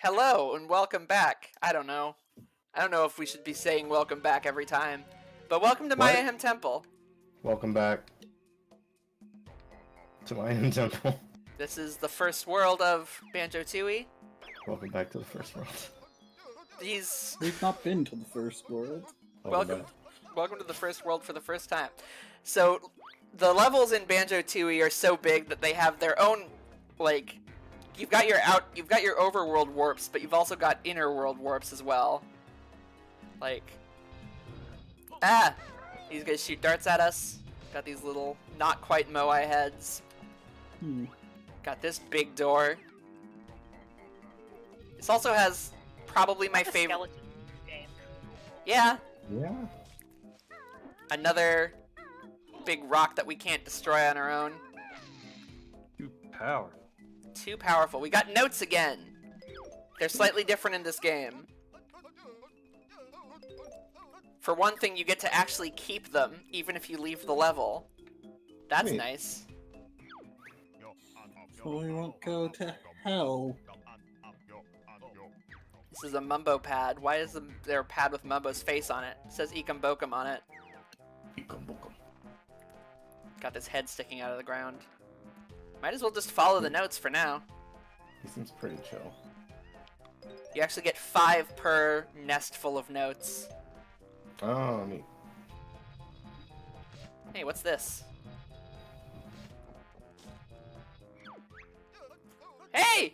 Hello and welcome back. I don't know. I don't know if we should be saying welcome back every time. But welcome to Mayhem Temple. Welcome back to Mayhem Temple. This is the first world of Banjo-Tooie. Welcome back to the first world. We've not been to the first world. Welcome to the first world for the first time. So, the levels in Banjo-Tooie are so big that they have their own, like, you've got your overworld warps, but you've also got inner world warps as well. Like, these guys shoot darts at us. Got these little not quite Moai heads. Got this big door. This also has probably my favorite game. Yeah. Yeah. Another big rock that we can't destroy on our own. Too powerful. Too powerful. We got notes again. They're slightly different in this game. For one thing, you get to actually keep them, even if you leave the level. That's nice. So we won't go to hell. This is a Mumbo pad. Why is there a pad with Mumbo's face on it? It says Ekum Bokum on it. Ekum Bokum. Got this head sticking out of the ground. Might as well just follow the notes for now. He seems pretty chill. You actually get 5 per nest full of notes. Oh, neat. Hey, what's this? Hey!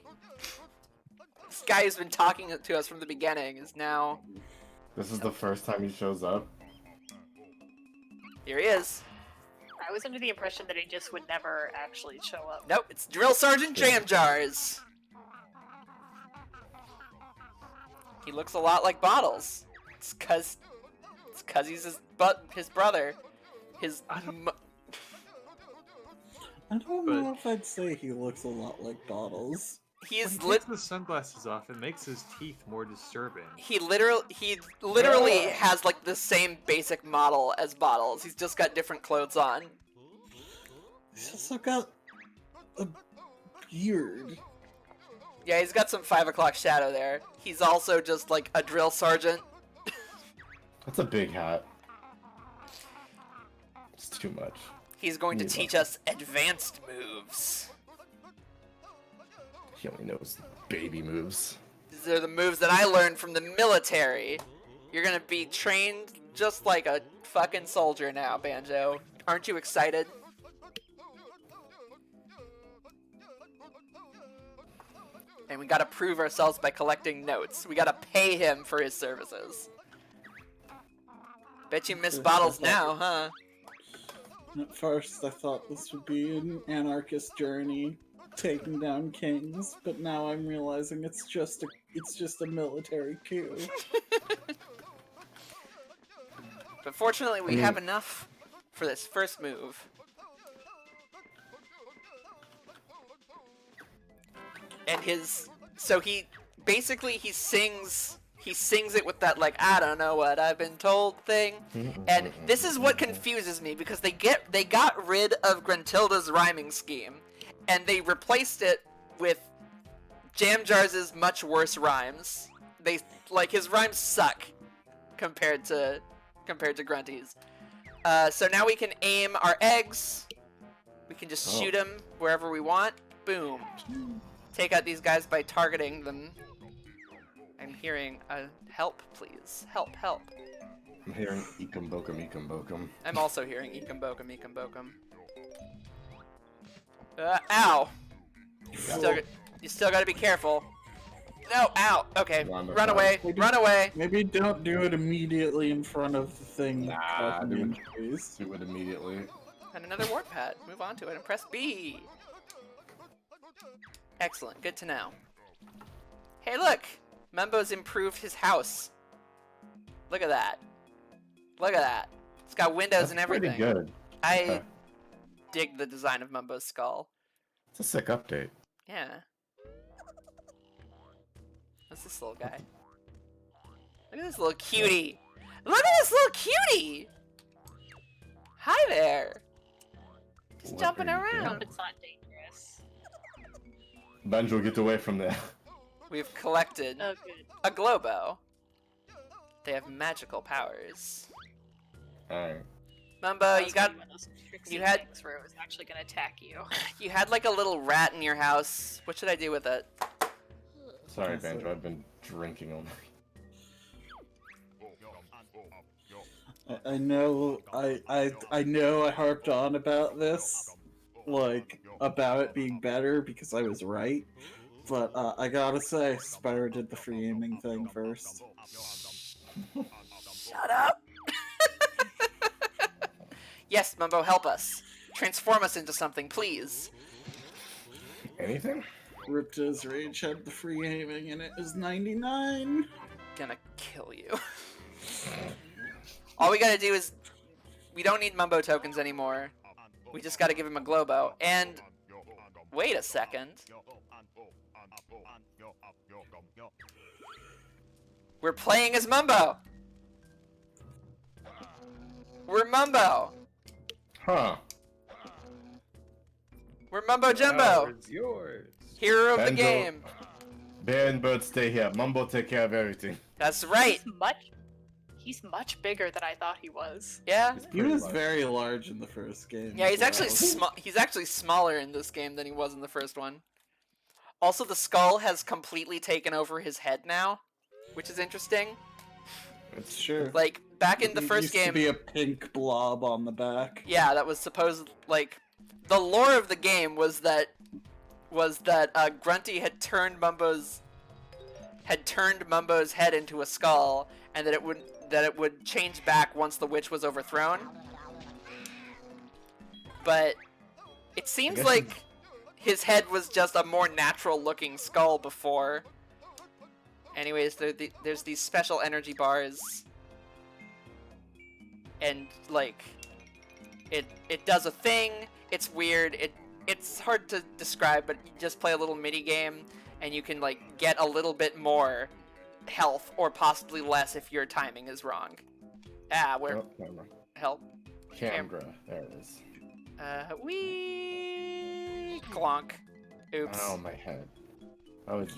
This guy who's been talking to us from the beginning is now... This is the first time he shows up. Here he is. I was under the impression that he just would never actually show up. Nope, it's Drill Sergeant Jam Jars. He looks a lot like Bottles. It's cause he's his brother. I don't know if I'd say he looks a lot like Bottles. He's when he takes the sunglasses off, it makes his teeth more disturbing. He literally has like the same basic model as Bottles. He's just got different clothes on. He's also got a beard. Yeah, he's got some 5 o'clock shadow there. He's also just like a drill sergeant. That's a big hat. It's too much. He's going to teach us advanced moves. He only knows baby moves. These are the moves that I learned from the military. You're gonna be trained just like a fucking soldier now, Banjo. Aren't you excited? And we gotta prove ourselves by collecting notes. We gotta pay him for his services. Bet you miss Bottles now, huh? At first, I thought this would be an anarchist journey, taking down kings, but now I'm realizing it's just a military coup. But fortunately, we have enough for this first move. And he sings it with that, like, I don't know what I've been told thing. And this is what confuses me, because they got rid of Gruntilda's rhyming scheme, and they replaced it with Jam Jars' much worse rhymes. His rhymes suck compared to Grunty's. So now we can aim our eggs. We can just shoot them wherever we want. Boom. Take out these guys by targeting them. I'm hearing help, please. Help, help. I'm hearing Ekum Bokum, Ekum Bokum. I'm also hearing Ekum Bokum, Ekum Bokum. Ow! You still gotta be careful. No, ow! Okay, run away, run away! Maybe don't do it immediately in front of the thing. Nah, do it immediately. And another warp pad. Move on to it and press B. Excellent, good to know. Hey, look! Mumbo's improved his house. Look at that. Look at that. It's got windows and everything. Pretty good. I dig the design of Mumbo's skull. It's a sick update. Yeah. What's this little guy? Look at this little cutie. Look at this little cutie! Hi there. Just jumping around. It's not dangerous. Banjo, get away from there. We've collected Oh, good. a Globo. They have magical powers. Alright. Mumbo, That you was got one of those tricksy you had- things where it was actually going to attack you. you had like a little rat in your house. What should I do with it? Sorry, That's Banjo. it. I've been drinking all night. I know I know I harped on about this, like about it being better because I was right, but I gotta say Spyro did the free aiming thing first. Shut up! Yes, Mumbo, help us. Transform us into something, please. Anything? Ripto's Rage had the free aiming and it was 99. Gonna kill you. All we gotta do is... We don't need Mumbo tokens anymore. We just gotta give him a Globo. And... Wait a second. We're playing as Mumbo! We're Mumbo! Huh. We're Mumbo Jumbo! Power is yours. Hero of the Banjo. game! Bear and Bird stay here. Mumbo take care of everything. That's right! He's much bigger than I thought he was. Yeah? He's He pretty was large. very large in the first game. Yeah, he's as actually well. small. He's actually smaller in this game than he was in the first one. Also, the skull has completely taken over his head now, which is interesting. It's Sure. Like back in the It first used game, to be a pink blob on the back. yeah, that was supposed like the lore of the game was that Grunty had turned Mumbo's head into a skull, and that it would change back once the witch was overthrown. But it seems guess like his head was just a more natural looking skull before. Anyways, there's these special energy bars, and like it does a thing. It's weird. It's hard to describe, but you just play a little mini game, and you can like get a little bit more health, or possibly less if your timing is wrong. Where Oh, camera. help? Camera. There it is. Wee clonk. Oops. Oh, my head. I was.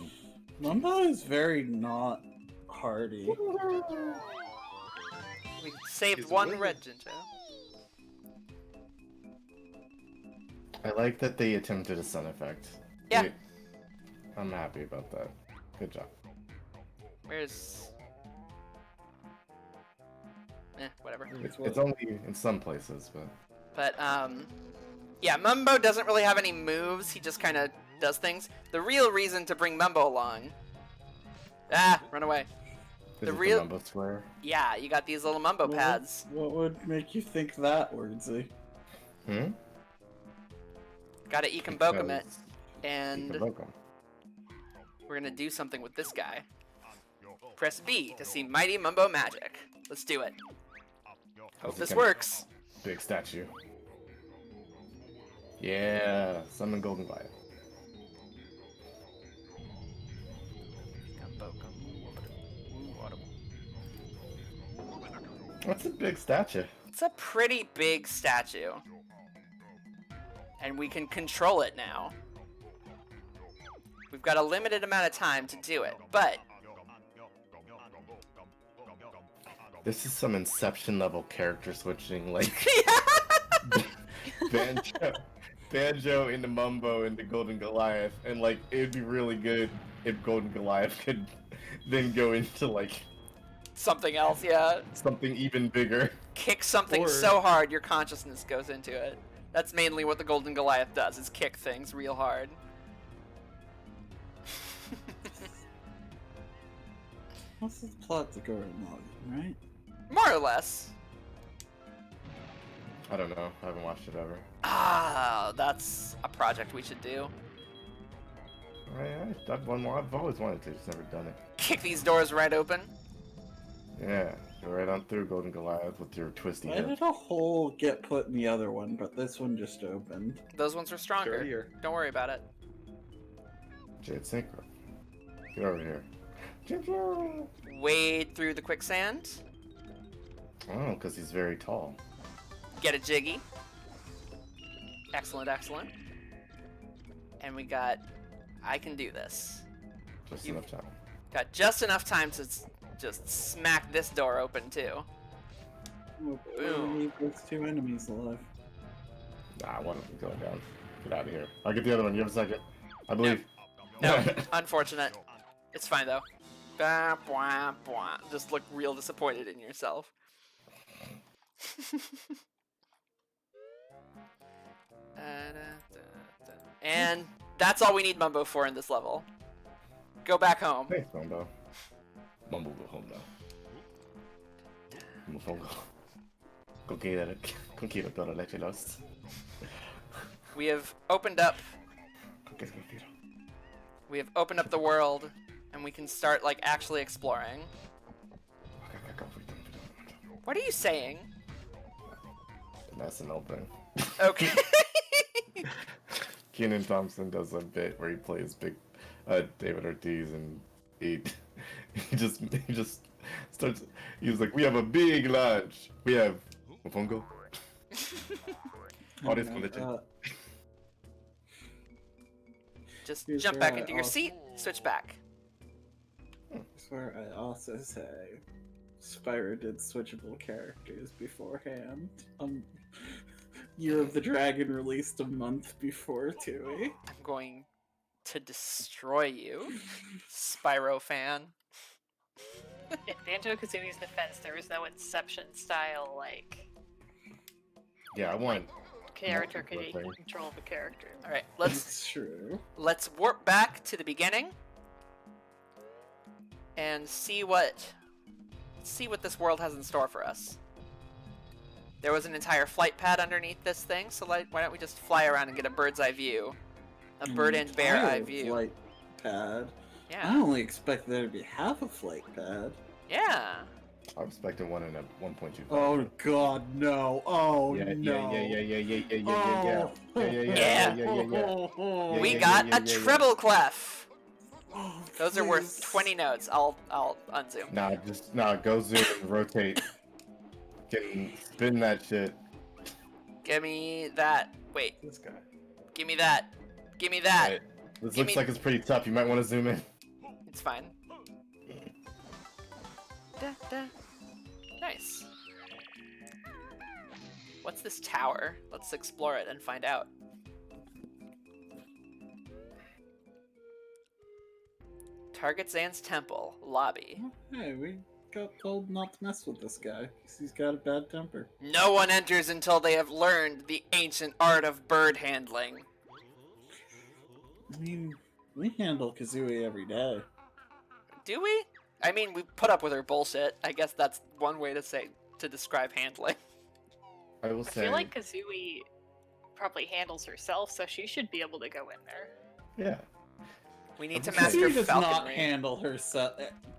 Mumbo is very not hardy. We saved He's one winning. red Jinjo. I like that they attempted a sun effect. Yeah. I'm happy about that. Good job. Where's? Whatever. It's only in some places, but But yeah, Mumbo doesn't really have any moves. He just kind of does things. The real reason to bring Mumbo along. Run away. is The it real- the Mumbo Square? Yeah, you got these little Mumbo pads. What would make you think that, Wordsy? Hmm? Gotta Ekombokum it. Because And you can book 'em. we're gonna do something with this guy. Press B to see Mighty Mumbo magic. Let's do it. Hope Is it this gonna- works. Big statue. Yeah, summon Golden Goliath. What's a big statue? It's a pretty big statue. And we can control it now. We've got a limited amount of time to do it, but This is some Inception level character switching, like Banjo into Mumbo into Golden Goliath, and like it'd be really good if Golden Goliath could then go into like something else, yeah. something even bigger. Kick something Or- so hard your consciousness goes into it. That's mainly what the Golden Goliath does, is kick things real hard. What's the plot to go along, right? More or less. I don't know. I haven't watched it ever. That's a project we should do. I've always wanted to, just never done it. Kick these doors right open. Yeah, go right on through Golden Goliath with your twisty Why hip. did a hole get put in the other one, but this one just opened? Those ones are stronger. Sturdier. Don't worry about it. Jade Synchro. Get over here. Jinjo! Wade through the quicksand. Oh, because he's very tall. Get a jiggy. Excellent, excellent. And we got... I can do this. Just You- enough time. Got just enough time to just smack this door open too. Oh, Boom. we need those 2 enemies alive. Nah, one of them going down. Get out of here. I'll get the other one. You have a second. I believe. No, unfortunate. It's fine though. Bah, bwah, bwah. Just look real disappointed in yourself. And that's all we need Mumbo for in this level. Go back home. Thanks, Mumbo. Mumbo, go home now. Mumbo. Con quiero toda la leche lost. We have opened up. Con queso quiero. We have opened up the world, and we can start like actually exploring. What are you saying? That's an opening. Okay. Kenan Thompson does a bit where he plays big David Ortiz, and he just starts. He's like, "We have a big lunch. We have mofongo. All this con leche." Just Here's jump where back I into your also- seat, switch back. That's where I also say Spyro did switchable characters beforehand. Year of the Dragon released a month before Tooie. I'm going to destroy you, Spyro fan. In Banjo-Kazooie's defense, there was no Inception style, like, Yeah, I want. character Multiple taking thing. control of a character. All right, let's It's true. warp back to the beginning and see what this world has in store for us. There was an entire flight pad underneath this thing, so why don't we just fly around and get a bird's eye view, a bird and bear eye Entire view. Flight pad. I Yeah, only expect there to be half a flight pad. yeah. I'm expecting one in a 1.25. Oh God, no! Oh yeah, no! yeah. Oh. We yeah, got yeah, a yeah. treble clef. Oh, Those are worth please. 20 notes. I'll unzoom. Nah, go zoom and rotate. Can spin that shit. Give me that. Wait, This guy. give me that. Give me that. Right. This Give looks me- like it's pretty tough. You might want to zoom in. It's fine. Da, da. Nice. What's this tower? Let's explore it and find out. Target Zan's temple lobby. Hey, we got told not to mess with this guy because he's got a bad temper. No one enters until they have learned the ancient art of bird handling. I mean, we handle Kazooie every day. Do we? I mean, we put up with her bullshit. I guess that's one way to describe handling. I will I say. feel like Kazooie probably handles herself, so she should be able to go in there. Yeah. We need to Okay. master Kazooie does not falconry. handle herself.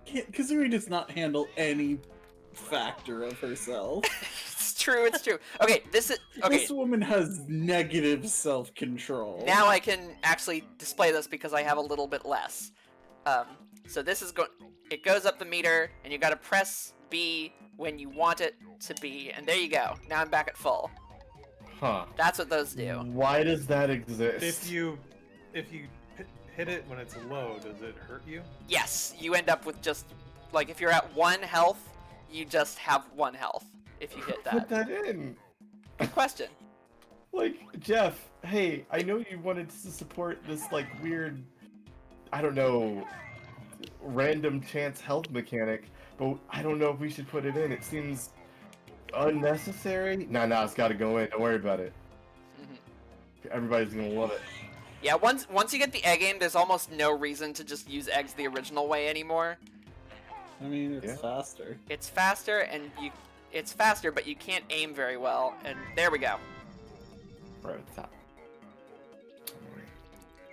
Kazooie does not handle any factor of herself. It's true. It's true. Okay, this is okay. This woman has negative self-control. Now I can actually display this because I have a little bit less. So this is going. It goes up the meter, and you gotta press B when you want it to be, and there you go. Now I'm back at full. Huh. That's what those do. Why does that exist? If you hit it when it's low, does it hurt you? Yes, you end up with just like if you're at 1 health, you just have 1 health if you hit Put that. that in. Good question. Like, Jeff, hey, I know you wanted to support this, like, weird, I don't know, random chance health mechanic, but I don't know if we should put it in. It seems unnecessary. Nah, it's gotta go in. Don't worry about it. Mhm. Everybody's gonna love it. Yeah, once you get the egg aim, there's almost no reason to just use eggs the original way anymore. I mean, it's Yeah. faster. It's faster, and it's faster, but you can't aim very well. And there we go. Right at the top.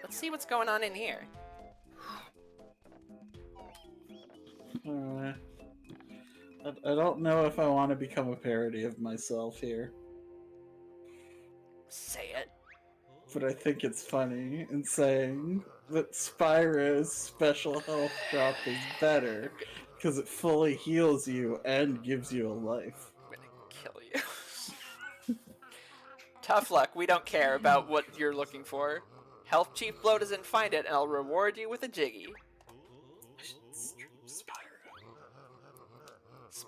Let's see what's going on in here. I don't know if I want to become a parody of myself here, Say it. but I think it's funny in saying that Spyro's special health drop is better because it fully heals you and gives you a life. I'm gonna kill you. Tough luck. We don't care about what you're looking for. Health Chief Blow doesn't find it, and I'll reward you with a Jiggy.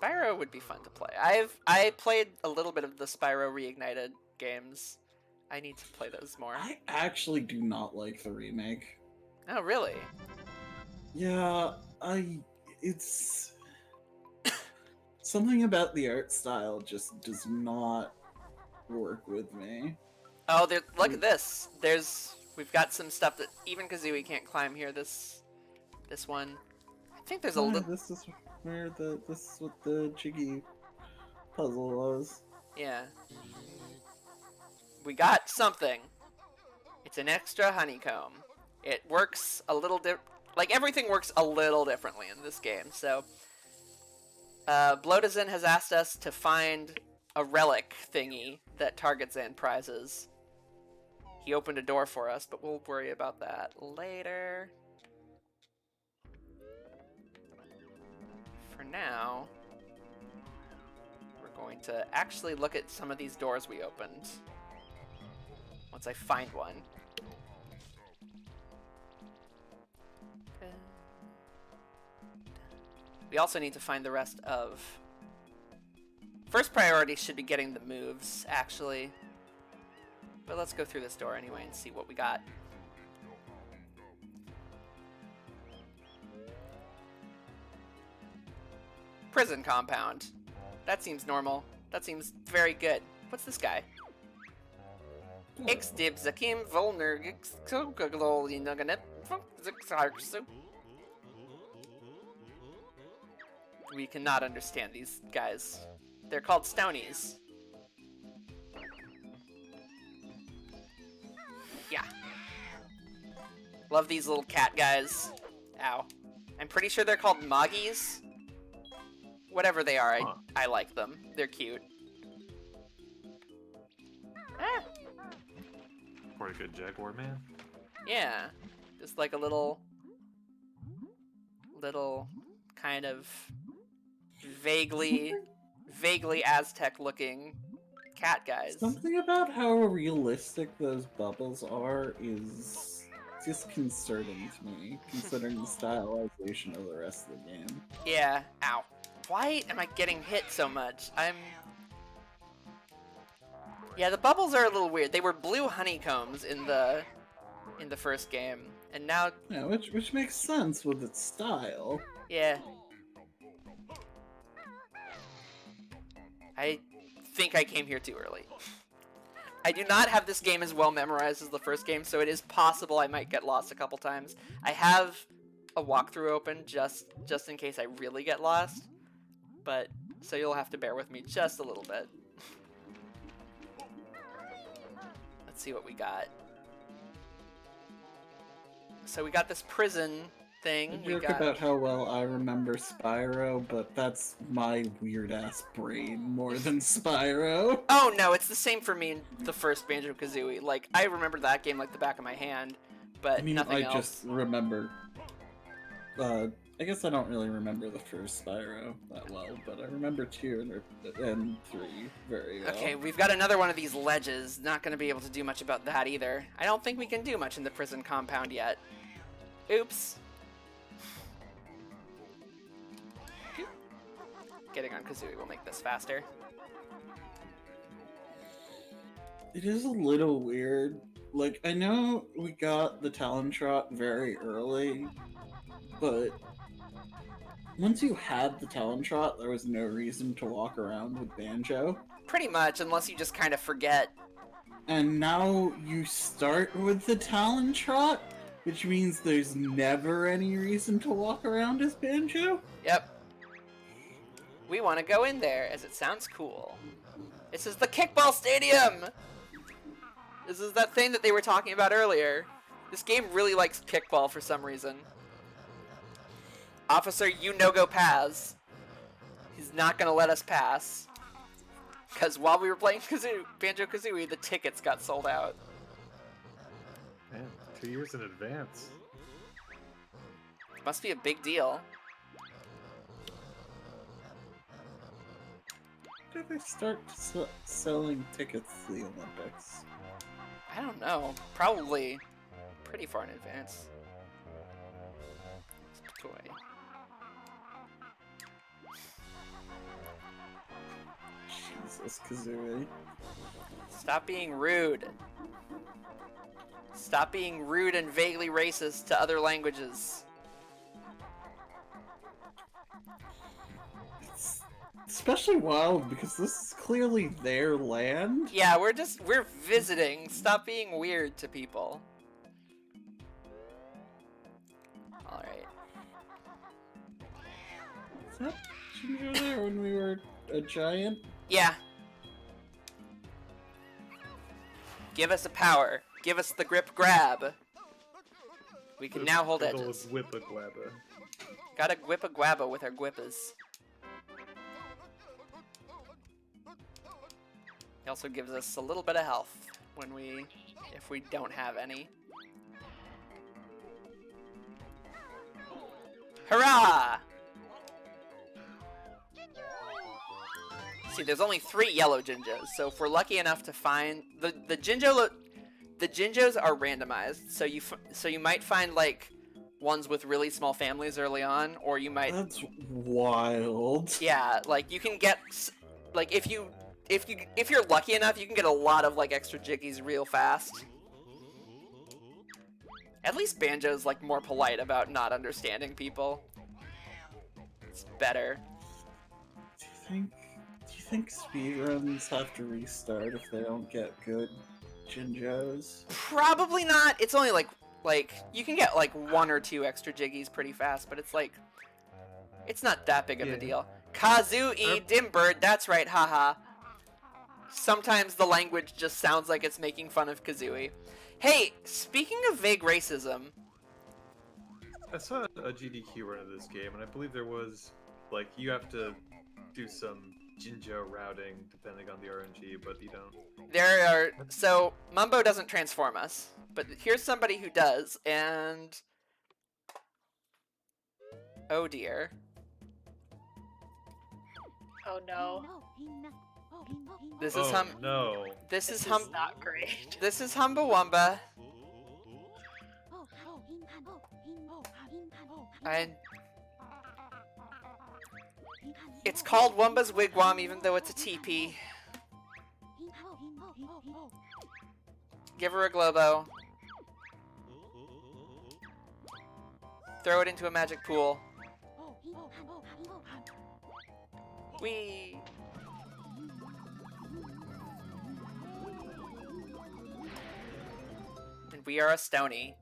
Spyro would be fun to play. I played a little bit of the Spyro Reignited games. I need to play those more. I actually do not like the remake. Oh, really? Yeah, it's something about the art style just does not work with me. Oh, look at this. We've got some stuff that even Kazooie can't climb here. This one. I think there's a Yeah, little. this is where this is what the Jiggy puzzle was. Yeah. We got something. It's an extra honeycomb. It works a little like everything works a little differently in this game. So, Blodazen has asked us to find a relic thingy that targets and prizes. He opened a door for us, but we'll worry about that later. For now, we're going to actually look at some of these doors we opened. Once I find one. We also need to find the rest of... First priority should be getting the moves, actually. But let's go through this door anyway and see what we got. Prison compound. That seems normal. That seems very good. What's this guy? X-dib zakim volner We cannot understand these guys. They're called Stonies. Yeah. Love these little cat guys. Ow. I'm pretty sure they're called Moggies. Whatever they are, I like them. They're cute. Ah. Pretty good Jaguar man. Yeah. Just like a little kind of vaguely Aztec looking cat guys. Something about how realistic those bubbles are is disconcerting to me, considering the stylization of the rest of the game. Yeah. Ow. Why am I getting hit so much? Yeah, the bubbles are a little weird. They were blue honeycombs in the first game, and now... Yeah, which makes sense with its style. Yeah. I think I came here too early. I do not have this game as well memorized as the first game, so it is possible I might get lost a couple times. I have a walkthrough open just in case I really get lost, but so you'll have to bear with me just a little bit. Let's see what we got. So we got this prison thing. I joke about how well I remember Spyro, but that's my weird-ass brain more than Spyro. Oh no, it's the same for me in the first Banjo-Kazooie. Like, I remember that game like the back of my hand, but I mean, nothing I else. just remember... I guess I don't really remember the first Spyro that well, but I remember 2 and 3 very well. Okay, we've got another one of these ledges. Not gonna be able to do much about that either. I don't think we can do much in the prison compound yet. Oops. Getting on Kazooie will make this faster. It is a little weird. Like, I know we got the Talon Trot very early, but once you had the Talon Trot, there was no reason to walk around with Banjo. Pretty much, unless you just kind of forget. And now you start with the Talon Trot, which means there's never any reason to walk around as Banjo? Yep. We want to go in there, as it sounds cool. This is the kickball stadium! This is that thing that they were talking about earlier. This game really likes kickball for some reason. Officer, you no-go pass. He's not gonna let us pass. Because while we were playing Banjo-Kazooie, the tickets got sold out. Man, 2 years in advance. Must be a big deal. When did they start selling tickets to the Olympics? I don't know. Probably pretty far in advance. Toy. Jesus, Kazooie. Stop being rude. Stop being rude and vaguely racist to other languages. It's especially wild because this is clearly their land. Yeah, we're visiting. Stop being weird to people. Alright. Is that Jinjo there when we were a giant? Yeah. Give us a power. Give us the grip grab. We can now hold Good old edges. Whippa-glabba. Gotta gwippa gwabba with our gwippas. He also gives us a little bit of health if we don't have any. Hurrah! See, there's only 3 yellow Jinjos, so if we're lucky enough to find the Jinjos are randomized, so you might find like ones with really small families early on, or you might. That's wild. Yeah, like you can get like if you're lucky enough, you can get a lot of like extra jiggies real fast. At least Banjo's like more polite about not understanding people. It's better. Do you think speedruns have to restart if they don't get good Jinjos? Probably not. It's only like you can get like 1 or 2 extra jiggies pretty fast, but it's not that big of a deal. Kazooie, Dimbird, that's right, haha. Sometimes the language just sounds like it's making fun of Kazooie. Hey, speaking of vague racism, I saw a GDQ run of this game, and I believe there was, like, you have to do some Jinjo routing depending on the RNG, but you don't. so Mumbo doesn't transform us, but here's somebody who does, and oh dear. Oh no. This is no. This This is is not great. This is Humbawamba. And it's called Wumba's Wigwam, even though it's a teepee. Give her a Globo. Throw it into a magic pool. Whee! And we are a Stony.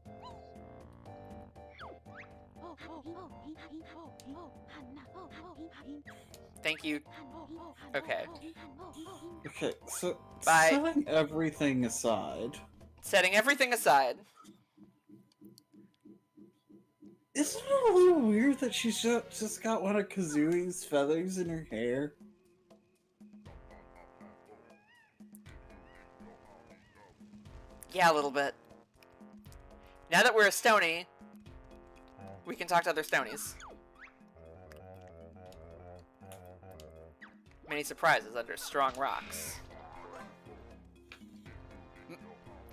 Thank you. Okay. Okay, so Bye. setting everything aside, Setting everything aside. isn't it a little weird that she's just got one of Kazooie's feathers in her hair? Yeah, a little bit. Now that we're a Stony, we can talk to other Stonies. Many surprises under strong rocks.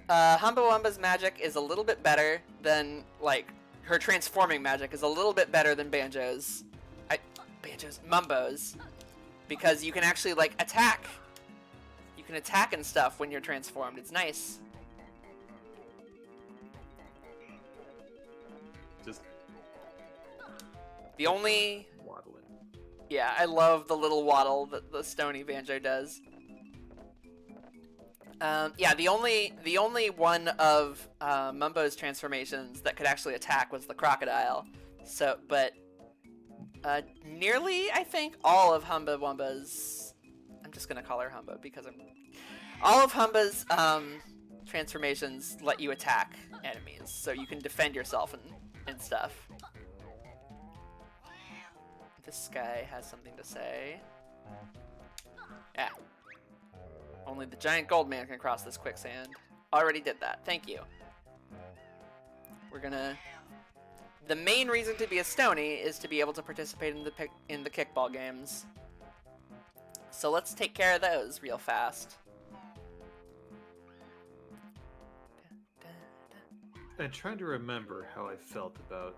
Humbawamba's magic is a little bit better than, like, her transforming magic is a little bit better than Banjo's. Mumbo's. Because you can actually, like, attack. You can attack and stuff when you're transformed. It's nice. Just The only... waddling. Yeah, I love the little waddle that the Stony Banjo does. Yeah, the only one of Mumbo's transformations that could actually attack was the crocodile. So, but nearly, I think, all of Humbawamba's... I'm just gonna call her Humba because all of Humba's transformations let you attack enemies, so you can defend yourself and stuff. This guy has something to say. Yeah. Only the giant gold man can cross this quicksand. Already did that. Thank you. We're gonna... The main reason to be a Stony is to be able to participate in the kickball games. So let's take care of those real fast. I'm trying to remember how I felt about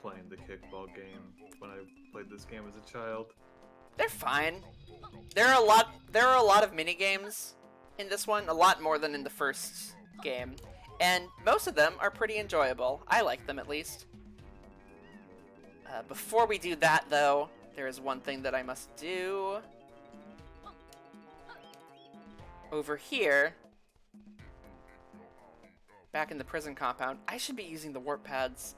playing the kickball game when I played this game as a child. They're fine. There are a lot of mini games in this one, a lot more than in the first game, and most of them are pretty enjoyable. I like them, at least. Before we do that, though, there is one thing that I must do. Over here, back in the prison compound, I should be using the warp pads.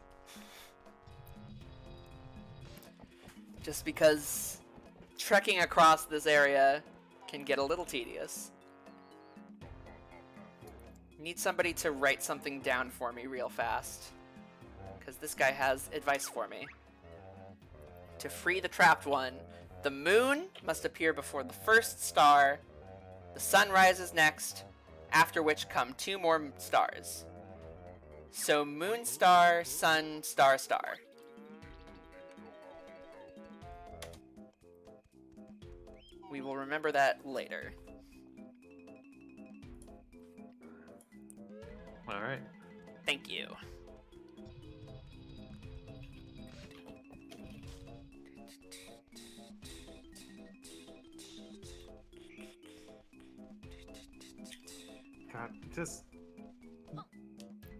Just because trekking across this area can get a little tedious. Need somebody to write something down for me real fast, because this guy has advice for me. To free the trapped one, the moon must appear before the first star, the sun rises next, after which come 2 more stars. So moon, star, sun, star, star. We will remember that later. Alright. Thank you. God, just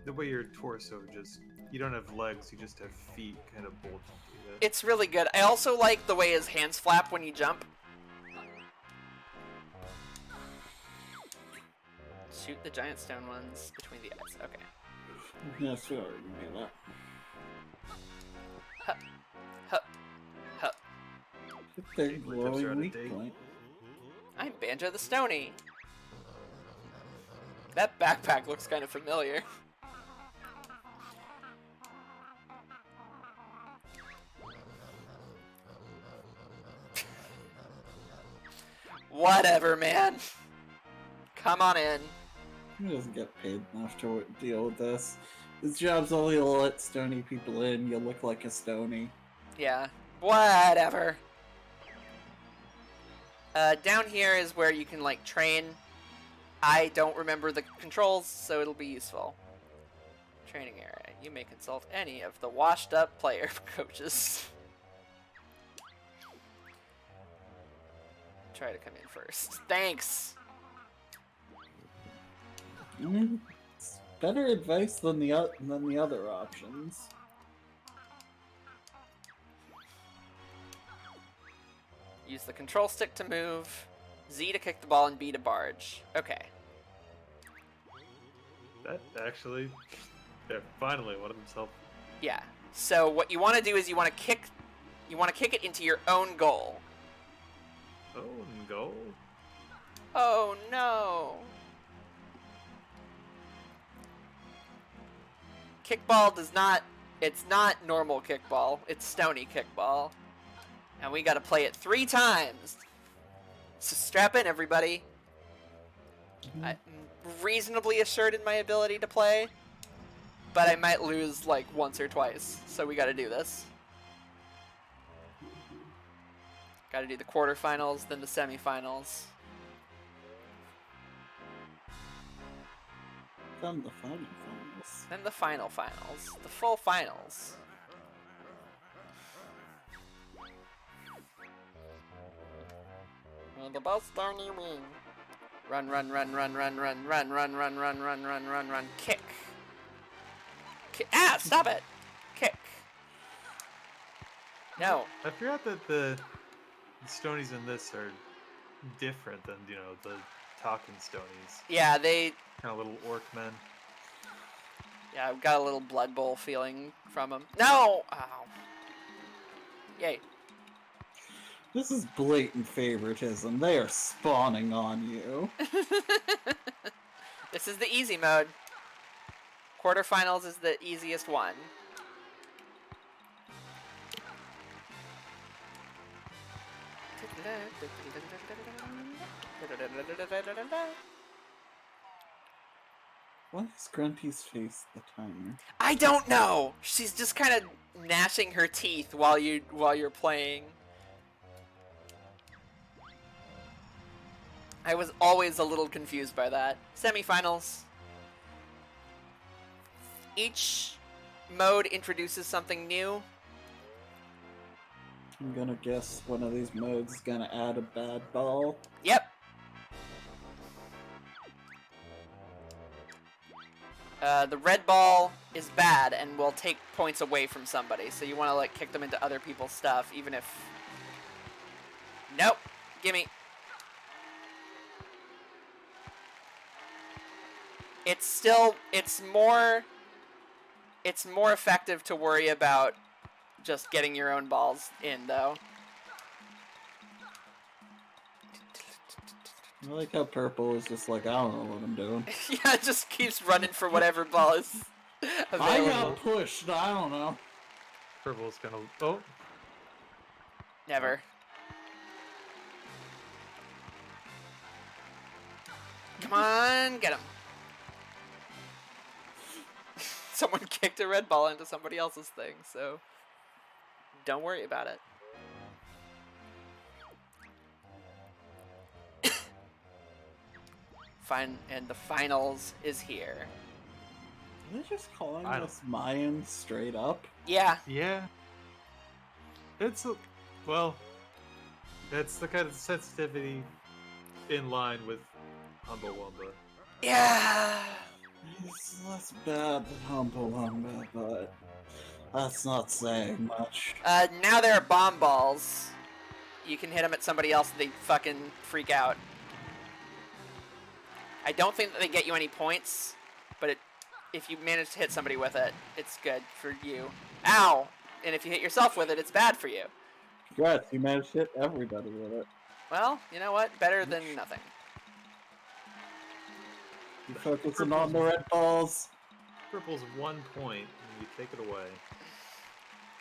the way your torso just, you don't have legs, you just have feet kind of bolt into it. It's really good. I also like the way his hands flap when you jump. Shoot the giant stone ones between the eyes. Okay. Yeah, sure, you can do that. Hup. Hup. Hup. Their Tips are glowing out of weak date. point. I'm Banjo the Stony. That backpack looks kind of familiar. Whatever, man. Come on in. He doesn't get paid enough to deal with this. His job's only to let stony people in. You look like a stony. Yeah, whatever. Down here is where you can, like, train. I don't remember the controls, so it'll be useful. Training area. You may consult any of the washed-up player coaches. Try to come in first. Thanks! It's better advice than the other options. Use the control stick to move, Z to kick the ball, and B to barge. Okay. That actually, yeah, finally one of them's helpful. Yeah. So what you want to do is you want to kick it into your own goal. Oh, and goal. Oh no. Kickball does not, it's not normal kickball, it's stony kickball. And we gotta play it 3 times. So strap in, everybody. I'm reasonably assured in my ability to play, but I might lose like once or twice, so we gotta do this. Gotta do the quarterfinals, then the semifinals. Then the final finals. Then the finals. The full finals. May the best stony win. Run, run, run, run, run, run, run, run, run, run, run, run, run, run, kick. Ah, stop it! Kick. No. I forgot that the stonies in this are different than, you know, the talking stonies. Yeah, they... Kind of little orc men. Yeah, I've got a little Blood Bowl feeling from them. No! Ow. Yay. This is blatant favoritism. They are spawning on you. This is the easy mode. Quarterfinals is the easiest one. Why is Grunty's face the timer? I don't know. She's just kind of gnashing her teeth while you're playing. I was always a little confused by that. Semifinals. Each mode introduces something new. I'm gonna guess one of these modes is gonna add a bad ball. Yep. The red ball is bad and will take points away from somebody, so you want to like kick them into other people's stuff, even if... Nope. Gimme. It's more effective to worry about just getting your own balls in, though. I like how purple is just like, I don't know what I'm doing. Yeah, it just keeps running for whatever ball is available. I got pushed, I don't know. Purple's gonna. Oh. Never. Come on, get him. Someone kicked a red ball into somebody else's thing, so don't worry about it. Fine, and the finals is here. Are they just calling us Mayans straight up? Yeah. Yeah. It's a, well, that's the kind of sensitivity in line with Humble Wumba. Yeah. It's less bad than Humble Wumba, but that's not saying much. Now there are bomb balls. You can hit them at somebody else and they fucking freak out. I don't think that they get you any points, but if you manage to hit somebody with it, it's good for you. Ow! And if you hit yourself with it, it's bad for you. Congrats, you managed to hit everybody with it. Well, you know what? Better than nothing. You focusing on the red balls. Purple's 1 point, and you take it away.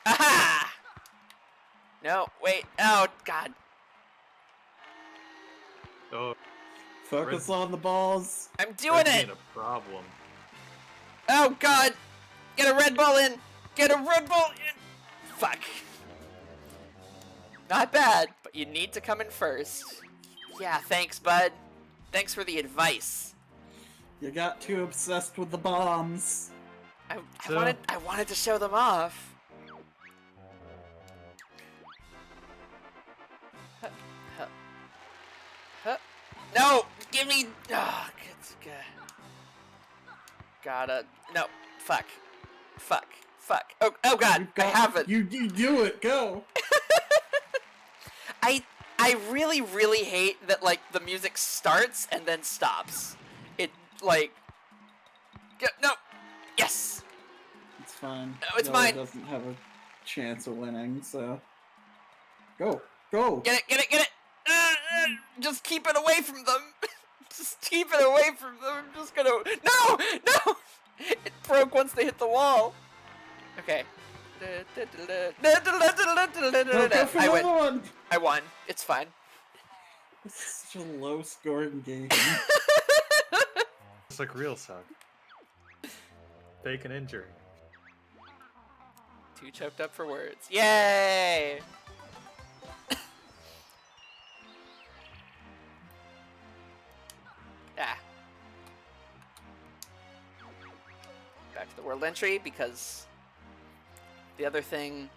Aha! No, wait. Oh, God. Oh, Focus on the balls. I'm doing that's it! being a problem. Oh, God! Get a red ball in! Get a red ball in! Fuck. Not bad, but you need to come in first. Yeah, thanks, bud. Thanks for the advice. You got too obsessed with the bombs. I wanted to show them off. Huh, huh, huh. No! Give me... Oh, good. Gotta... No. Fuck. Oh God, I have it. You do it, go! I really hate that, like, the music starts and then stops. It, like... No! Yes! It's fine. No, it's Yellow mine. Doesn't have a chance of winning, so... Go! Get it! Just keep it away from them! Just keep it away from them! I'm just gonna... No! It broke once they hit the wall. Okay. I win. I won. It's fine. This is such a low-scoring game. It's like real suck. Fake an injury. Too choked up for words. Yay! Back to the world entry, because the other thing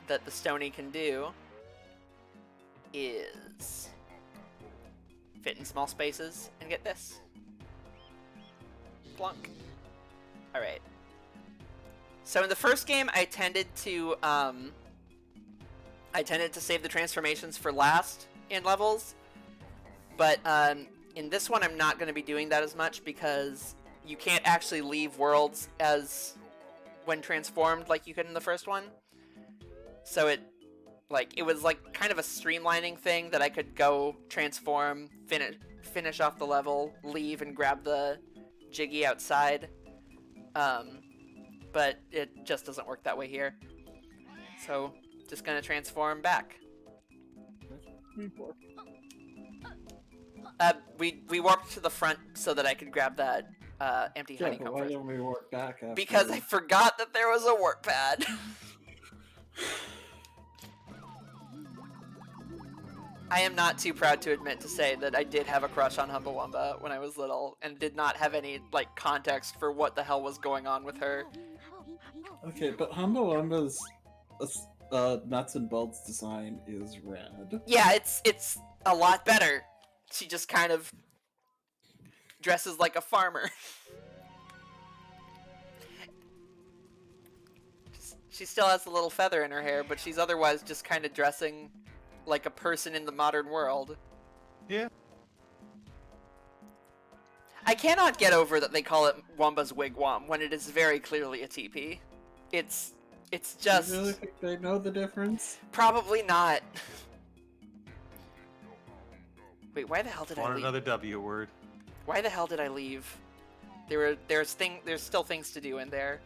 that the Stony can do is fit in small spaces and get this. Plunk. Alright. So in the first game, I tended to save the transformations for last in levels, but in this one, I'm not going to be doing that as much because you can't actually leave worlds as when transformed like you could in the first one. So it was like kind of a streamlining thing that I could go transform, finish off the level, leave and grab the Jiggy outside. But it just doesn't work that way here. So just gonna transform back. We warped to the front so that I could grab that empty honeycomb. Why don't we warp back after? Because I forgot that there was a warp pad. I am not too proud to admit to say that I did have a crush on Humbawamba when I was little and did not have any like context for what the hell was going on with her. Okay, but Humbawamba's Nuts and Bolts design is red. Yeah, it's a lot better. She just kind of dresses like a farmer. She still has a little feather in her hair, but she's otherwise just kind of dressing like a person in the modern world. Yeah. I cannot get over that they call it Wamba's Wigwam when it is very clearly a teepee. It's just... You really think they know the difference? Probably not. Wait, why the hell did I Want leave? another W word. Why the hell did I leave? There's still things to do in there.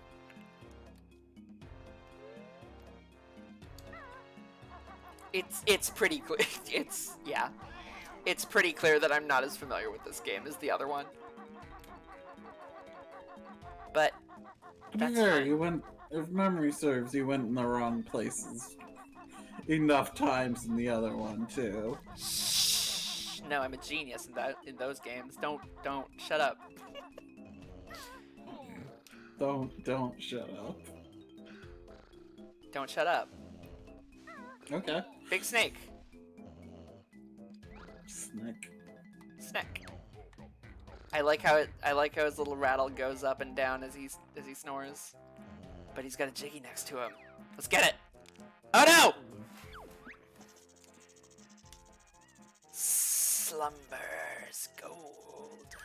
It's pretty clear. It's pretty clear that I'm not as familiar with this game as the other one. But that's fine. You went. If memory serves, you went in the wrong places enough times in the other one too. Shh. No, I'm a genius in those games. Don't shut up. Don't shut up. Don't shut up. Okay. Big snake. Snake. Snack. I like how his little rattle goes up and down as he snores. But he's got a Jiggy next to him. Let's get it. Oh no! Slumbers gold.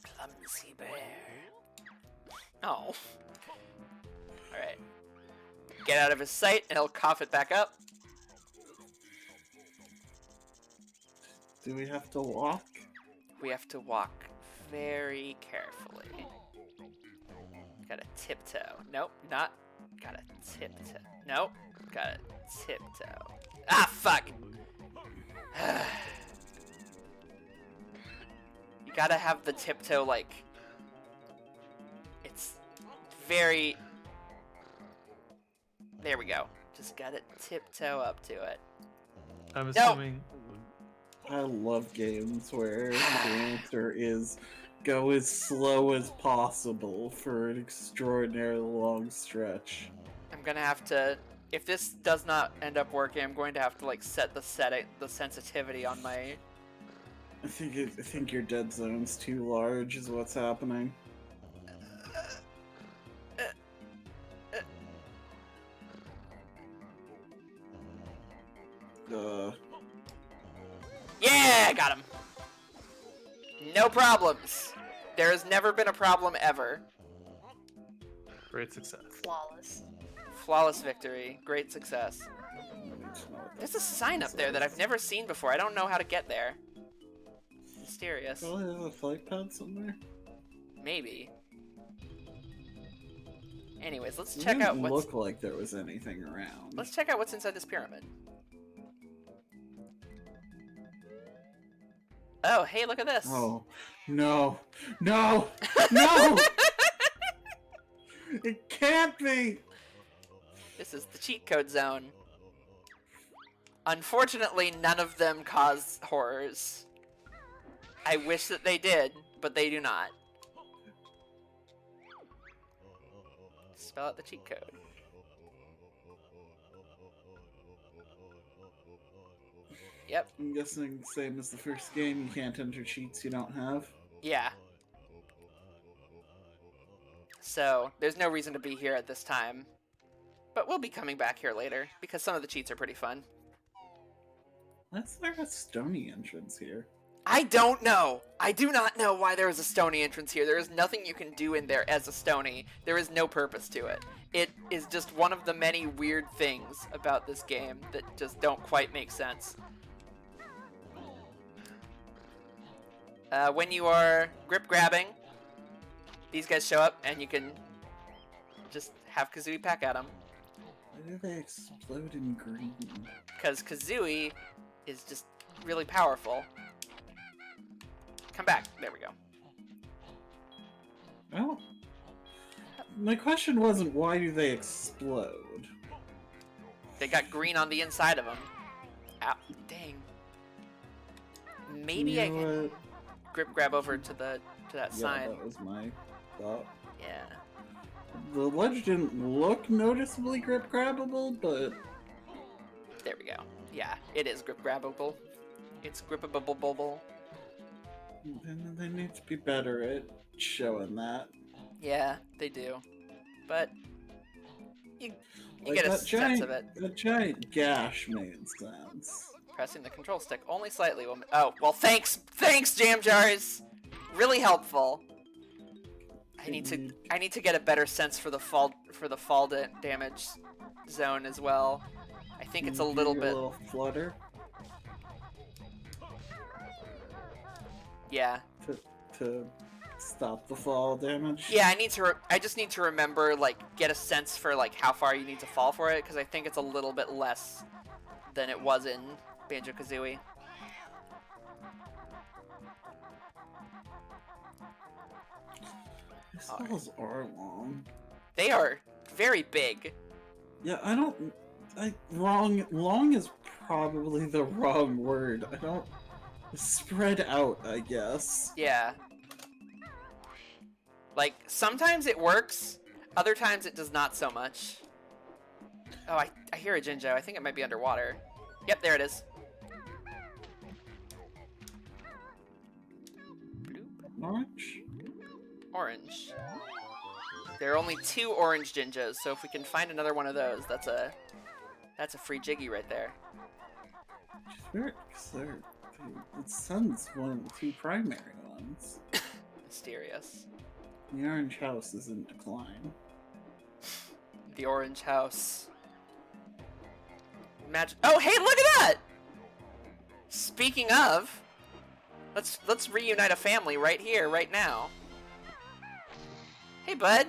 Clumsy bear. Oh. Alright. Get out of his sight and he'll cough it back up. Do we have to walk? We have to walk very carefully. Gotta tiptoe. Nope, not. Gotta tiptoe. Nope, gotta tiptoe. Ah, fuck! You gotta have the tiptoe, like... It's very... There we go. Just gotta tiptoe up to it. I'm assuming... I love games where the answer is go as slow as possible for an extraordinarily long stretch. I'm gonna have to... If this does not end up working, I'm going to have to, like, set the sensitivity on my... I think your dead zone's too large is what's happening. Yeah, I got him. No problems. There has never been a problem ever. Great success. Flawless. Flawless victory. Great success. There's a sign up there that I've never seen before. I don't know how to get there. Mysterious. Probably have a flight pad somewhere. Maybe. Anyways, let's It check out didn't what's... look like there was anything around. Let's check out what's inside this pyramid. Oh, hey, look at this. Oh, no. No! No! It can't be! This is the cheat code zone. Unfortunately, none of them cause horrors. I wish that they did, but they do not. Spell out the cheat code. Yep. I'm guessing same as the first game, you can't enter cheats you don't have. Yeah. So, there's no reason to be here at this time. But we'll be coming back here later, because some of the cheats are pretty fun. Why is there a stony entrance here? I don't know! I do not know why there is a stony entrance here. There is nothing you can do in there as a stony. There is no purpose to it. It is just one of the many weird things about this game that just don't quite make sense. When you are grip grabbing, these guys show up and you can just have Kazooie peck at them. Why do they explode in green? Because Kazooie is just really powerful. Come back. There we go. Oh. My question wasn't why do they explode? They got green on the inside of them. Ow. Dang. Maybe I can grip grab over to that sign. That was my thought. Yeah. The ledge didn't look noticeably grip grabbable, but There we go. Yeah, it is grip grabbable. It's grippable. they need to be better at showing that. Yeah, they do. But you Like get a that sense of it. That giant gash made sense. Pressing the control stick only slightly will. Oh, well, thanks, Jam Jars. Really helpful. I need to get a better sense for the fall damage zone as well. I think it's a little bit. A little flutter. Yeah. To stop the fall damage. Yeah, I just need to remember, like, get a sense for, like, how far you need to fall for it, because I think it's a little bit less than it was in Banjo-Kazooie. These falls are long. They are very big. Yeah, long is probably the wrong word. Spread out, I guess. Yeah. Like, sometimes it works, other times it does not so much. Oh, I hear a Jinjo. I think it might be underwater. Yep, there it is. Bloop. Orange? Orange. There are only 2 orange Jinjos, so if we can find another one of those, that's a free Jiggy right there. Which is weird, because it sends one of the 2 primary ones. Mysterious. The orange house is in decline. The orange house. Imagine. Oh, hey, look at that! Speaking of, let's reunite a family right here, right now. Hey, bud.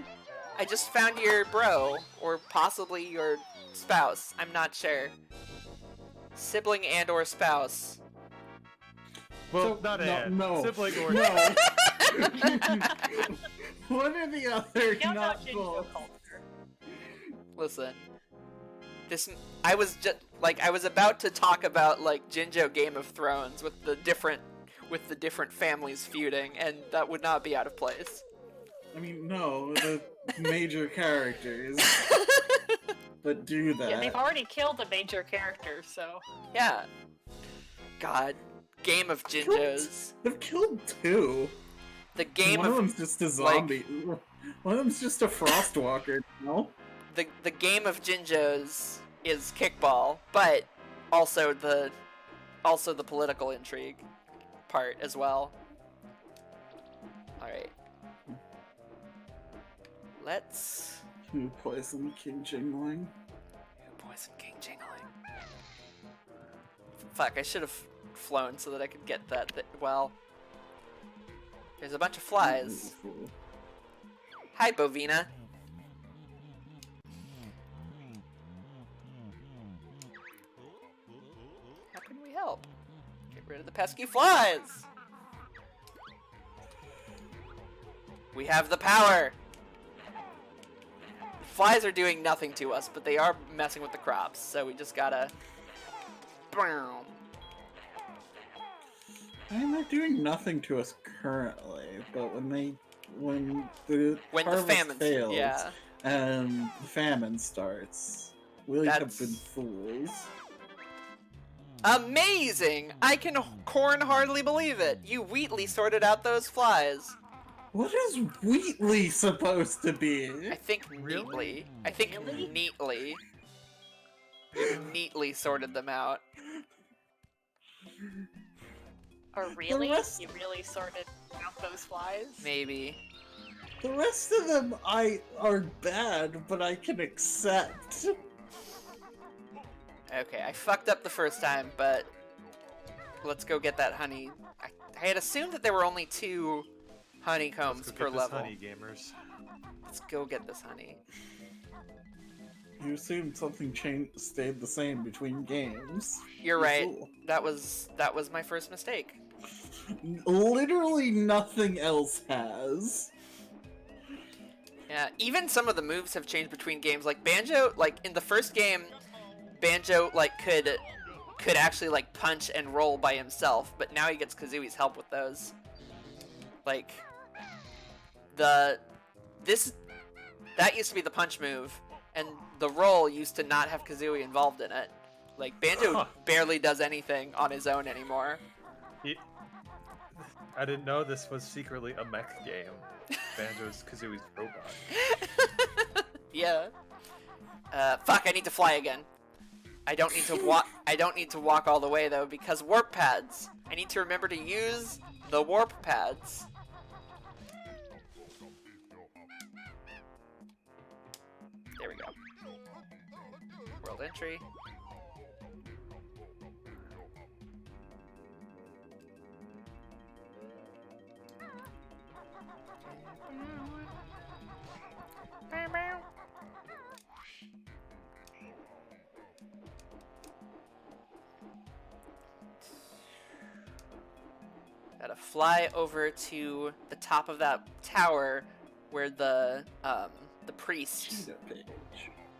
I just found your bro, or possibly your spouse. I'm not sure. Sibling and/or spouse. Well, So, not no, Anne. no. Sibling or No. One or the other, Count not out Jinjo both. culture. Listen. I was about to talk about, like, Jinjo Game of Thrones with the different families feuding, and that would not be out of place. I mean, no, the major characters. But do that. Yeah, they've already killed a major character, so. Yeah. God. Game of Jinjos. They've killed 2. The game One of of them's just a zombie. One of them's just a frostwalker, no? the game of Jinjos is kickball, but also the political intrigue part as well. All right. Let's. Who poisoned King Jingling? Poison King Jingling. Fuck! I should have flown so that I could get that. Well, there's a bunch of flies. Hi, Bovina. How can we help? Get rid of the pesky flies! We have the power! The flies are doing nothing to us, but they are messing with the crops, so we just gotta... Boom. I mean, they're doing nothing to us currently, but when the harvest famine fails yeah. and the famine starts, we have been fools. Amazing! I can corn hardly believe it. You Wheatley sorted out those flies. What is Wheatley supposed to be? I think neatly. I think neatly. You neatly sorted them out. Or really? rest- You really sorted out those flies? Maybe. The rest of them are bad, but I can accept. Okay, I fucked up the first time, but let's go get that honey. I had assumed that there were only 2 honeycombs Let's go per get this level. honey, gamers. Let's go get this honey. You assumed something stayed the same between games. You're You right. fool. That was my first mistake. Literally nothing else has. Yeah, even some of the moves have changed between games. Like Banjo, like in the first game, Banjo like could actually like punch and roll by himself, but now he gets Kazooie's help with those. Like the That used to be the punch move, and the roll used to not have Kazooie involved in it. Like, Banjo barely does anything on his own anymore. I didn't know this was secretly a mech game. Banjo's Kazooie's robot. Yeah. Fuck, I need to fly again. I don't need to walk. I don't need to walk all the way though, because warp pads. I need to remember to use the warp pads. There we go. World entry. Gotta fly over to the top of that tower where the priest,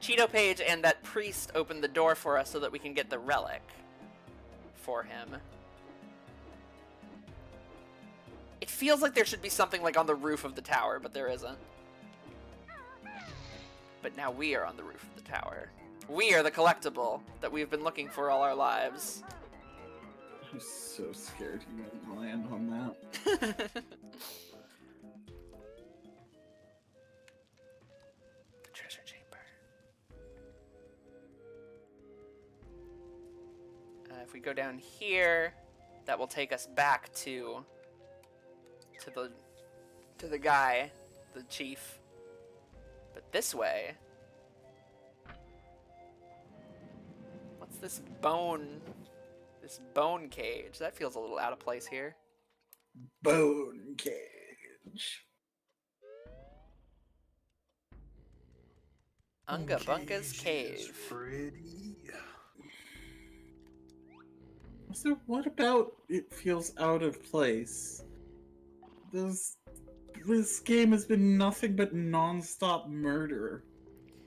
Cheeto Page, and that priest opened the door for us so that we can get the relic for him. It feels like there should be something like on the roof of the tower, but there isn't. But now we are on the roof of the tower. We are the collectible that we've been looking for all our lives. I'm so scared he won't land on that. The treasure chamber. If we go down here, that will take us back to the guy, the chief. But this way, what's this bone? This bone cage. That feels a little out of place here. Bone cage. Unga Bunga's cave. Pretty. So what about it feels out of place? This game has been nothing but non-stop murder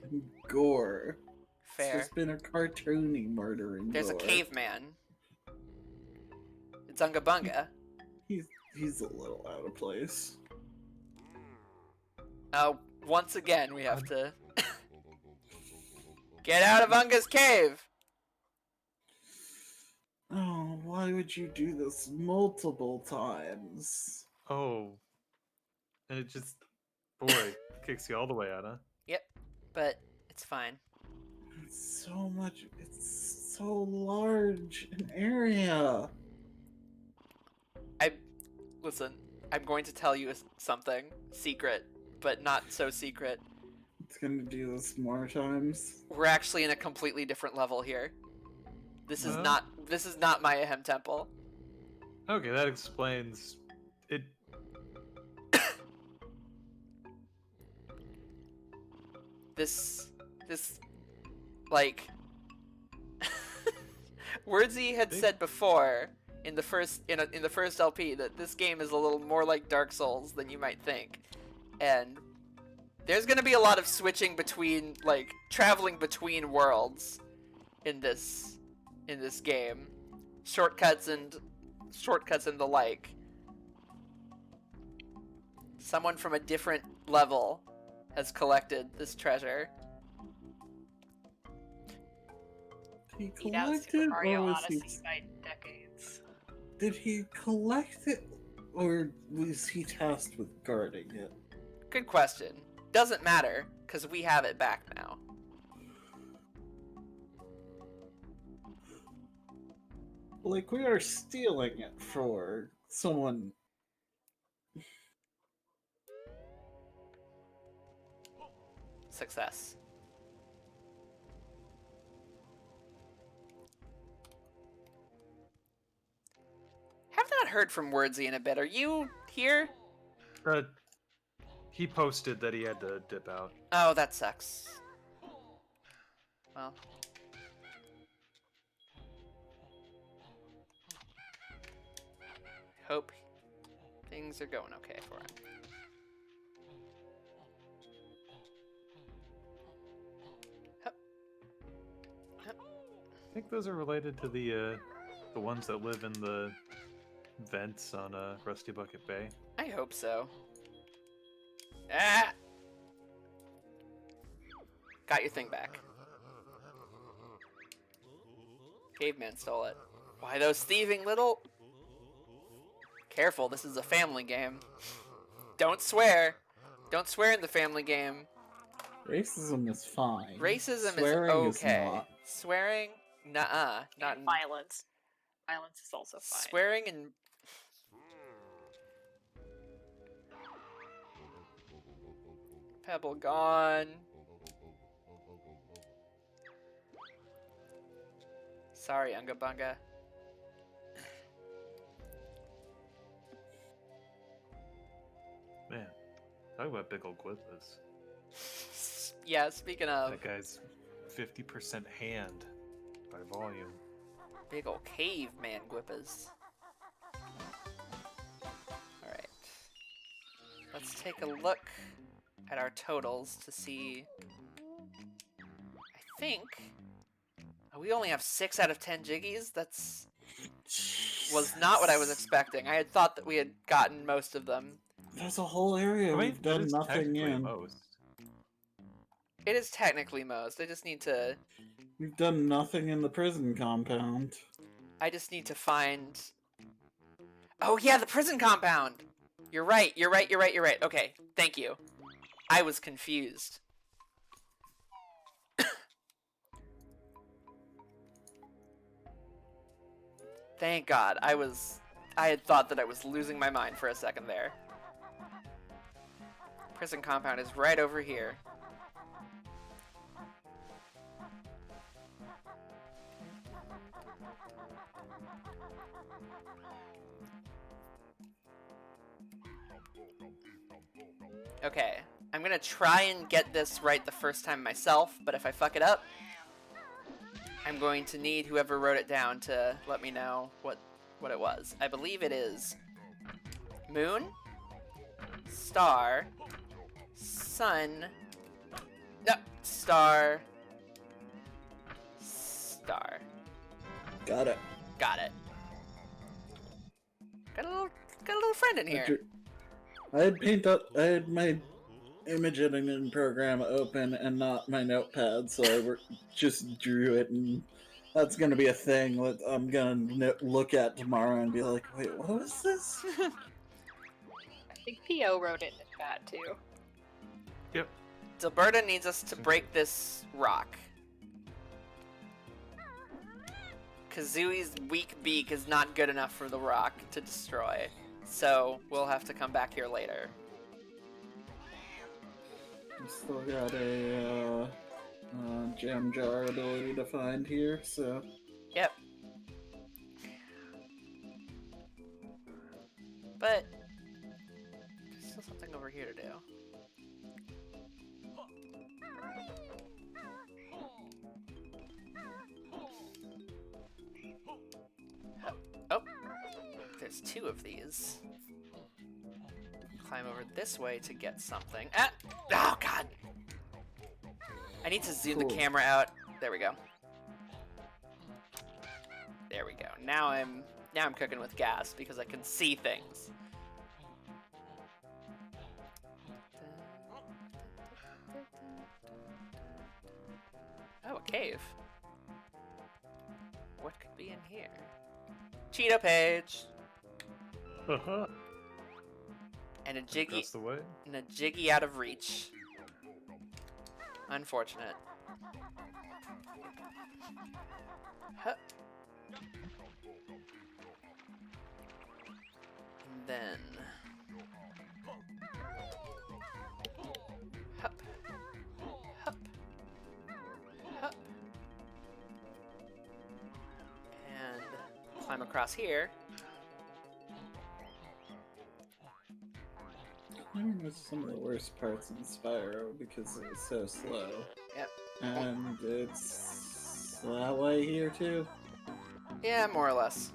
and gore. Fair. It's just been a cartoony murder and There's gore. a caveman. It's Unga Bunga. He's a little out of place. Once again, we have to get out of Unga's cave. Oh, why would you do this multiple times? Oh. And it just, boy, kicks you all the way out, huh? Yep, but it's fine. It's so large an area. Listen, I'm going to tell you something secret, but not so secret. It's gonna do this more times. We're actually in a completely different level here. This is Huh? not my Ahem Temple. Okay, that explains it. This like Wordsy had said before in the first LP that this game is a little more like Dark Souls than you might think. And there's going to be a lot of switching between, like, traveling between worlds in this game. Shortcuts and the like. Someone from a different level has collected this treasure. Did he Beat out collect Super it, Mario or was he? Odyssey by decades. Did he collect it, or was he tasked with guarding it? Good question. Doesn't matter, because we have it back now. Like, we are stealing it for someone. Success. Have not heard from Wordsy in a bit. Are you here? He posted that he had to dip out. Oh, that sucks. Well. Hope things are going okay for him. I think those are related to the ones that live in the vents on Rusty Bucket Bay. I hope so. Ah! Got your thing back. Caveman stole it. Why those thieving little... Careful, this is a family game. Don't swear. Don't swear in the family game. Racism is fine. Racism Swearing is okay. Is not. Swearing? Nuh-uh. Not And violence. Violence is also fine. Swearing and... Pebble gone. Sorry, Unga Bunga. Man, talk about big ol' glippers. Yeah, speaking of That guy's 50% hand by volume. big ol' caveman gwippas. Alright. Let's take a look at our totals to see... I think... Oh, we only have 6 out of 10 Jiggies? That's... was not what I was expecting. I had thought that we had gotten most of them. There's a whole area we've done it's nothing technically in. most. It is technically most. I just need to... We've done nothing in the prison compound. I just need to find... Oh yeah, the prison compound! You're right, you're right, you're right, you're right. Okay, thank you. I was confused. Thank God. I had thought that I was losing my mind for a second there. Prison compound is right over here. Okay, I'm gonna try and get this right the first time myself, but if I fuck it up, I'm going to need whoever wrote it down to let me know what it was. I believe it is moon, star, sun, no, star, star. Got it. Got it. Got a little friend in here. I had my image editing program open and not my notepad, so I just drew it, and that's gonna be a thing that I'm gonna look at tomorrow and be like, wait, what was this? I think P.O. wrote it in the chat too. Yep. Dilberta needs us to break this rock. Kazooie's weak beak is not good enough for the rock to destroy, so we'll have to come back here later. I still got a jam jar ability to find here, so... Yep. But there's still something over here to do. Oh, there's 2 of these. Climb over this way to get something. Ah! Oh God! I need to zoom the camera out. There we go. There we go. Now I'm cooking with gas because I can see things. Oh, a cave. What could be in here? Cheetah page. And a jiggy. That's the way. And a jiggy out of reach. Unfortunate. Huh. And then. Hup. Hup. Hup. And climb across here. I think that's some of the worst parts in Spyro because it was so slow. Yep. And it's that way here too. Yeah, more or less.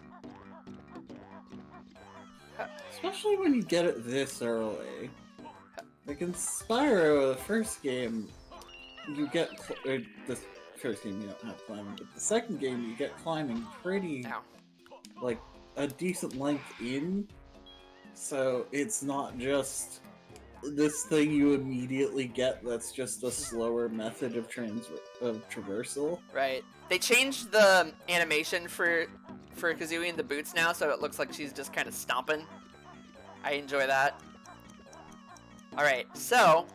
Especially when you get it this early. Like in Spyro, the first game, you get the first game you don't have climbing, but the second game you get climbing pretty, like a decent length in. So it's not just this thing you immediately get that's just a slower method of traversal. Right. They changed the animation for Kazooie in the boots now, so it looks like she's just kind of stomping. I enjoy that. Alright, so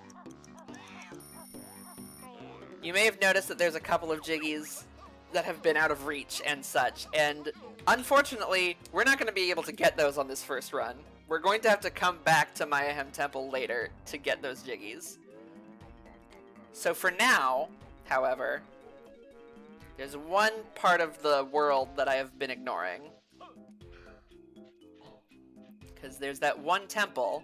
you may have noticed that there's a couple of Jiggies that have been out of reach and such, and unfortunately, we're not going to be able to get those on this first run. We're going to have to come back to Mayhem Temple later to get those Jiggies. So for now, however, there's one part of the world that I have been ignoring. Because there's that one temple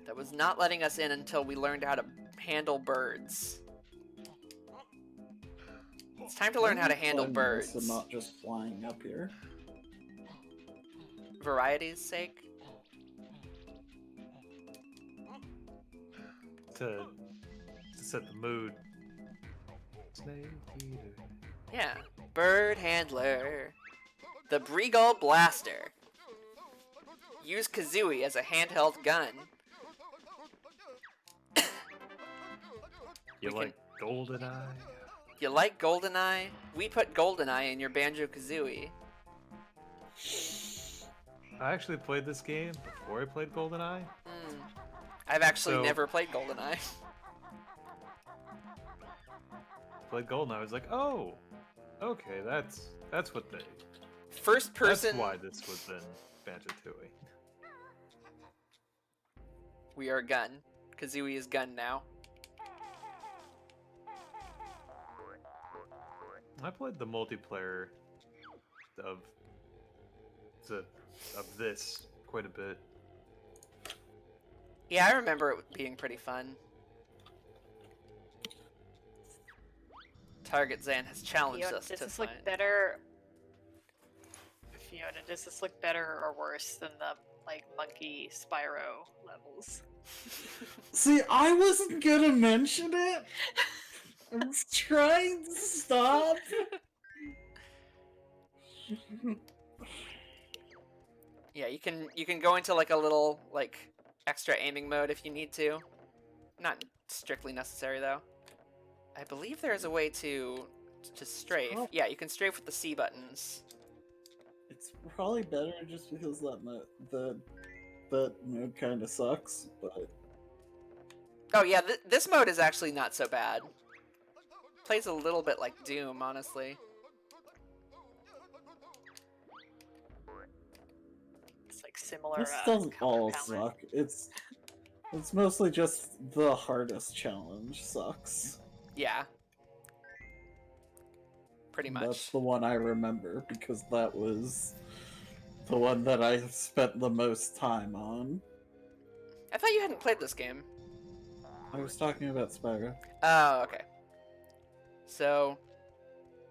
that was not letting us in until we learned how to handle birds. It's time to learn how to handle birds. And not just flying up here. Variety's sake. To set the mood. Snake eater. Yeah. Bird handler. The Breegull Blaster. Use Kazooie as a handheld gun. You like GoldenEye? You like GoldenEye? We put GoldenEye in your Banjo-Kazooie. I actually played this game before I played GoldenEye. I've actually So- never played GoldenEye. Played GoldenEye. I was like, oh, okay, that's what they. First person. That's why this was in Banjo-Tooie. We are gun. Kazooie is gun now. I played the multiplayer of this quite a bit. Yeah, I remember it being pretty fun. Target Zan has challenged Fiona, us does to this find. look better? Fiona, does this look better or worse than the like monkey Spyro levels? See, I wasn't gonna mention it. I was trying to stop. Yeah, you can go into like a little like extra aiming mode if you need to. Not strictly necessary though. I believe there is a way to strafe. Oh. Yeah, you can strafe with the C buttons. It's probably better just because that mode kind of sucks, but Oh yeah, this mode is actually not so bad. Plays a little bit like Doom, honestly. It's like similar. this doesn't color all palette. suck. It's mostly just the hardest challenge sucks. Yeah. Pretty much. That's the one I remember because that was the one that I spent the most time on. I thought you hadn't played this game. I was talking about Spyro. Oh, okay. So,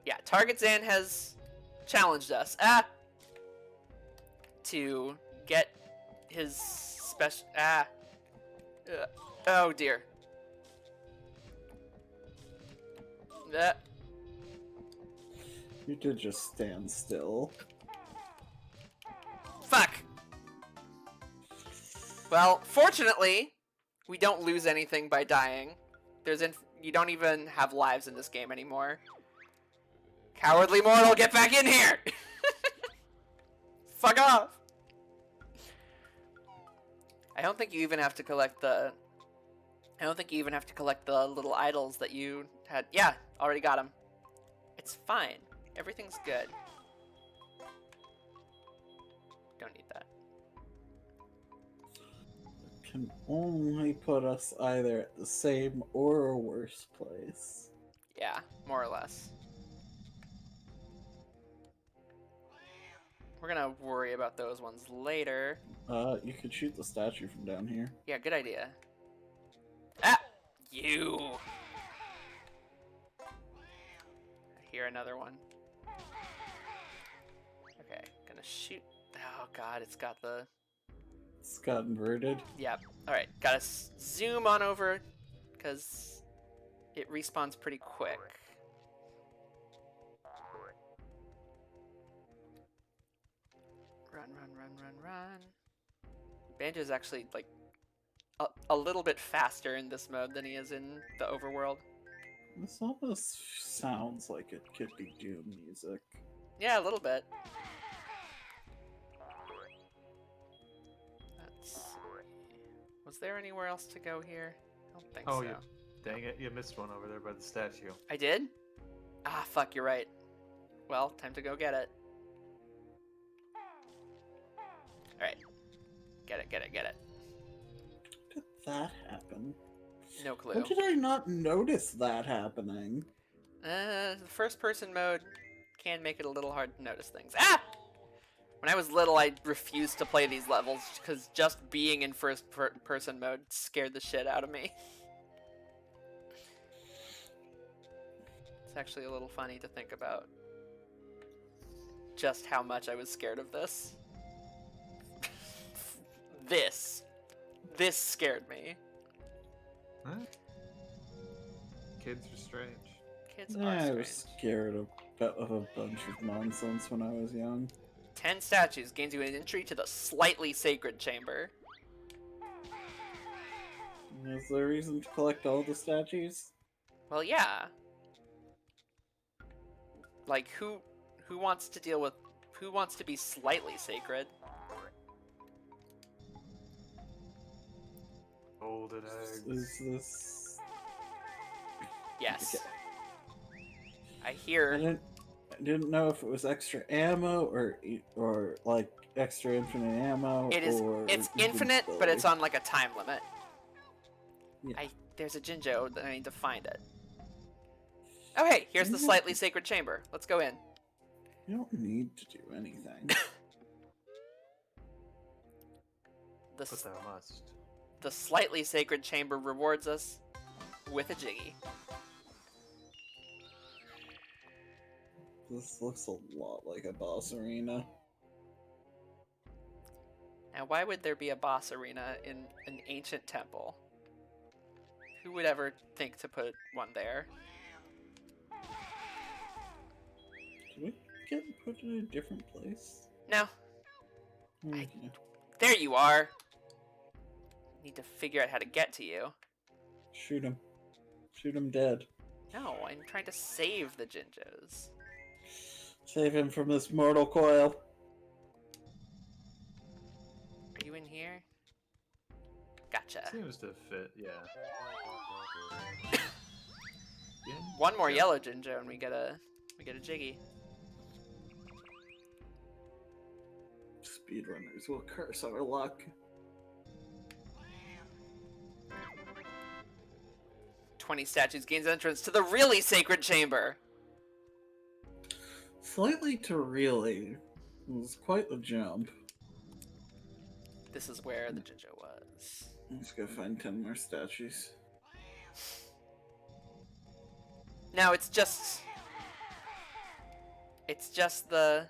yeah, Target Zan has challenged us to get his special oh dear. You did just stand still. Fuck. Well, fortunately, we don't lose anything by dying. You don't even have lives in this game anymore. Cowardly mortal, get back in here! Fuck off! I don't think you even have to collect the little idols that you had. Yeah, already got them. It's fine. Everything's good. Don't need that. Can only put us either at the same or a worse place. Yeah, more or less. We're gonna worry about those ones later. You could shoot the statue from down here. Yeah, good idea. Ah! You! I hear another one. Okay, gonna shoot. Oh god, it's got the... It's got inverted. Yep. Alright, gotta zoom on over, because it respawns pretty quick. Run, run, run, run, run. Banjo's actually, like, a little bit faster in this mode than he is in the overworld. This almost sounds like it could be Doom music. Yeah, a little bit. Was there anywhere else to go here? I don't think so. Yeah. Dang it, you missed one over there by the statue. I did? Ah, fuck, you're right. Well, time to go get it. Alright. Get it. How did that happen? No clue. How did I not notice that happening? The first person mode can make it a little hard to notice things. Ah! When I was little, I refused to play these levels because just being in first person mode scared the shit out of me. It's actually a little funny to think about just how much I was scared of this. This scared me. Huh? Kids are strange. Kids are I strange. was scared of a bunch of nonsense when I was young. 10 statues gains you an entry to the slightly sacred chamber. Is there a reason to collect all the statues? Well, yeah. Like, who wants to deal with... Who wants to be slightly sacred? Golden eggs. Is this... Yes. Okay. I hear... I didn't know if it was extra ammo or like extra infinite ammo. It's infinite, but it's on like a time limit. Yeah. There's a Jinjo that I need to find it. Oh hey, here's the slightly sacred chamber. Let's go in. You don't need to do anything. But thou must. The slightly sacred chamber rewards us with a Jiggy. This looks a lot like a boss arena. Now, why would there be a boss arena in an ancient temple? Who would ever think to put one there? Can we get put in a different place? No. Okay. There you are! Need to figure out how to get to you. Shoot him. Shoot him dead. No, I'm trying to save the Jinjos. Save him from this mortal coil. Are you in here? Gotcha. Seems to fit, yeah. One more yellow Jinjo and we get a Jiggy. Speedrunners will curse our luck. 20 statues gains entrance to the really sacred chamber. Slightly to really. It was quite the jump. This is where the Jinjo was. Let's go find 10 more statues. Now it's just the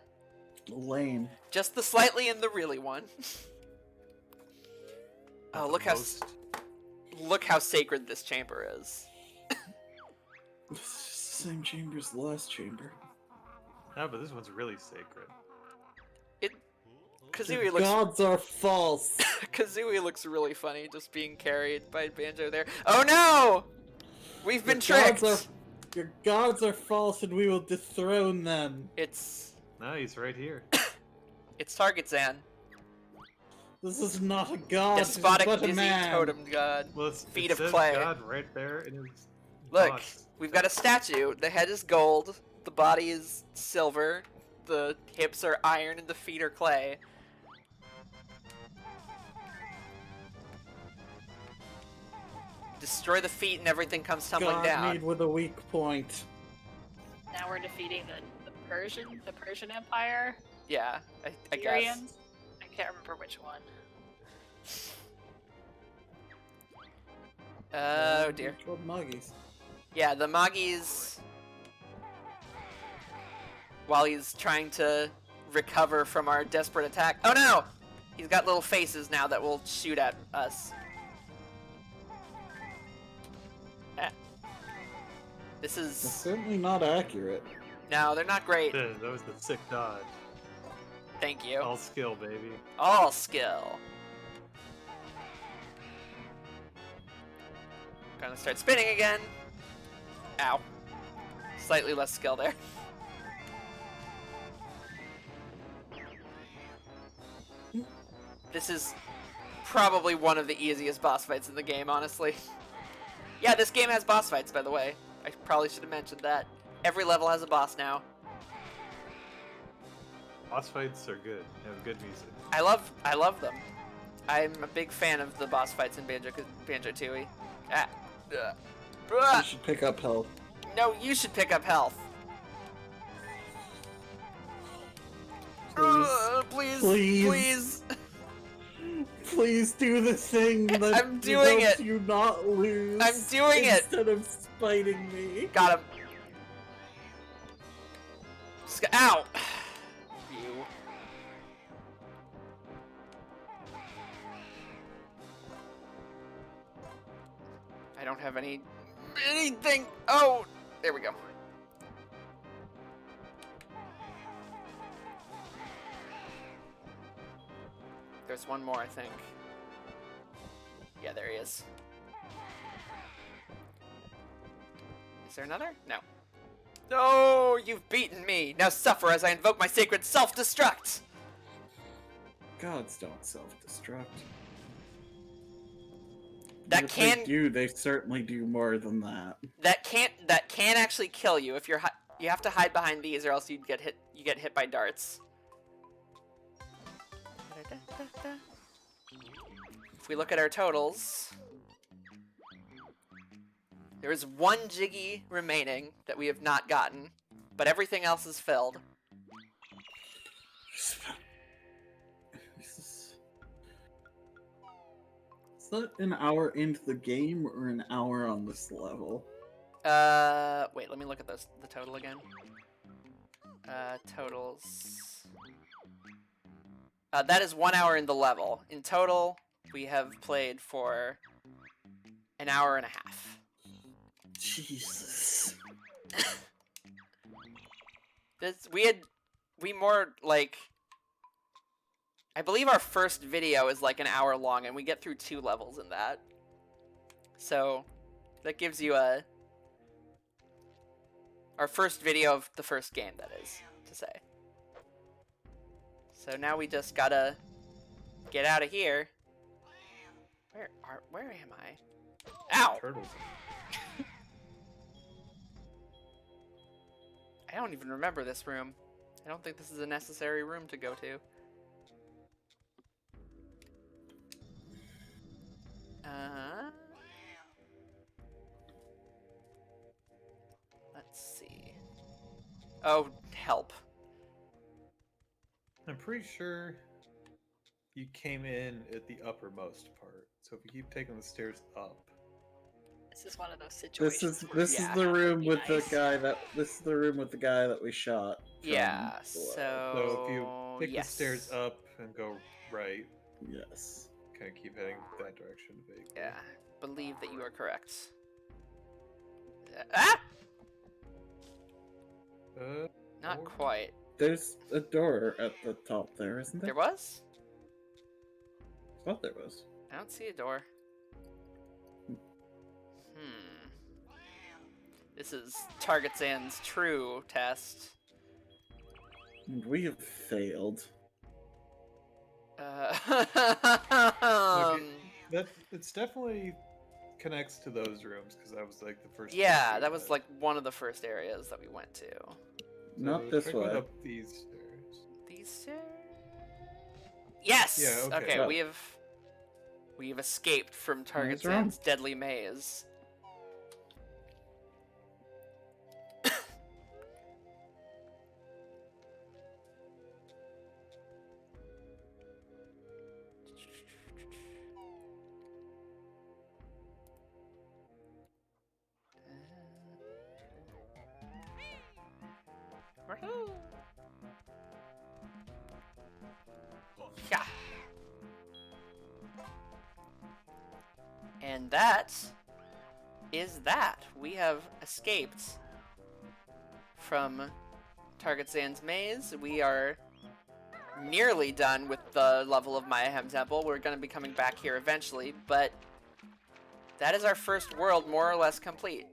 Lame. just the slightly and the really one. Oh, look how sacred this chamber is. It's the same chamber as the last chamber. No, but this one's really sacred. Kazooie The gods are false. Kazooie looks really funny just being carried by Banjo there. Oh no! We've been tricked! Your gods are false and we will dethrone them. No, he's right here. It's Target Zan. This is not a god, Despotic but a dizzy man. totem god. Well, Feet it of says clay. God right there in his Look, box. we've got a statue. The head is gold, the body is silver, the hips are iron, and the feet are clay. Destroy the feet and everything comes tumbling God down. made with a weak point. Now we're defeating the Persian Empire. Yeah, I guess. Syrians. I can't remember which one. Oh dear. Killed Muggies. Yeah, the Moggies, while he's trying to recover from our desperate attack. Oh no! He's got little faces now that will shoot at us. This It's is... certainly not accurate. No, they're not great. That was the sick dodge. Thank you. All skill, baby. All skill. gonna start spinning again. Ow. Slightly less skill there. This is probably one of the easiest boss fights in the game, honestly. Yeah, this game has boss fights, by the way. I probably should have mentioned that. Every level has a boss now. Boss fights are good. They have good music. I love them. I'm a big fan of the boss fights in Banjo-Tooie. You should pick up health. No, you should pick up health. Please, please. Please do the thing that I'm doing helps it. you not lose. I'm doing it. Instead of spiting me. Got him. Ow. You. I don't have anything. Oh, there we go. There's one more, I think. Yeah, there he is. Is there another? No. No, you've beaten me. Now suffer as I invoke my sacred self-destruct. Gods don't self-destruct. That If can they do. They certainly do more than that. that can actually kill you if you're you have to hide behind these or else you get hit. You get hit by darts. If we look at our totals, there is one Jiggy remaining that we have not gotten, but everything else is filled. Is that an hour into the game or an hour on this level? Wait, let me look at the total again. Totals. That is 1 hour in the level. In total, we have played for an hour and a half. Jesus. We more like, I believe our first video is like an hour long and we get through 2 levels in that. So that gives you our first video of the first game, that is to say. So now we just gotta get out of here. Where am I? Ow! Turtles. I don't even remember this room. I don't think this is a necessary room to go to. Let's see. Oh, help. I'm pretty sure you came in at the uppermost part. So if you keep taking the stairs up. This is one of those situations. This is the room with the guy that we shot. Yeah. below. So So if you take yes. the stairs up and go right, Yes. kind of keep heading that direction. Vaguely. Yeah. Believe that you are correct. Ah! Not Or- quite. There's a door at the top there, isn't there? There was? I thought there was. I don't see a door. This is Target Zan's true test. And we have failed. That it's definitely connects to those rooms because that was like the first. Yeah, place that we was went. like one of the first areas that we went to. Not So this try going way. Up these stairs. These stairs? Yes. Yeah, okay. Okay, Yeah. we've escaped from Target What's wrong? Zan's deadly maze. Yeah. And that is that. We have escaped from Target Zan's maze. We are nearly done with the level of Mayhem Temple. We're going to be coming back here eventually, but that is our first world more or less complete.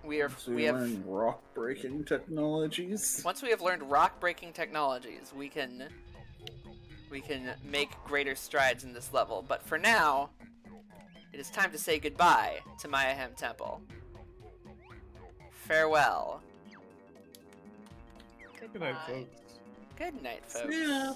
We have learned rock breaking technologies. once we have learned rock breaking technologies, we can make greater strides in this level. But for now, it is time to say goodbye to Mayahem Temple. Farewell. Good night, folks. Good night, folks. Yeah.